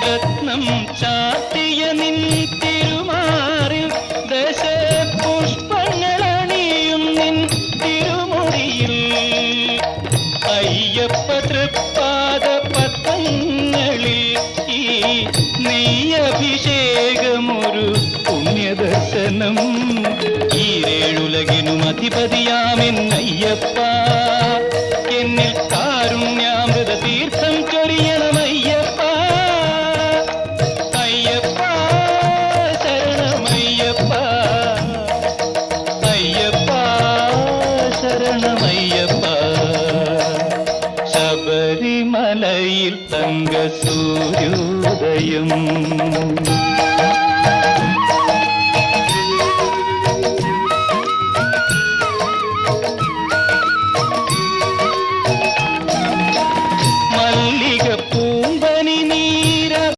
രത്നം ചാത്തിയ നിൻ തിരുമാറിൽ ദശപുഷ്പങ്ങളണിയും നിൻ തിരുമുടിയിൽ അയ്യപ്പ തൃപ്പാദ പത്മങ്ങളിൽ ഈ നെയ്യഭിഷേകമൊരു പുണ്യദർശനം ഈരേഴുലകിനും അധിപതിയാമെന്നയ്യപ്പ എന്നിൽ കാരുണ്യാമൃത തീർത്ഥം ചൊരിയണമയ്യപ്പ അയ്യപ്പ ശരണമയ്യപ്പ അയ്യപ്പ ശരണമയ്യപ്പ ശബരിമലയിൽ തങ്ക സൂര്യോദയം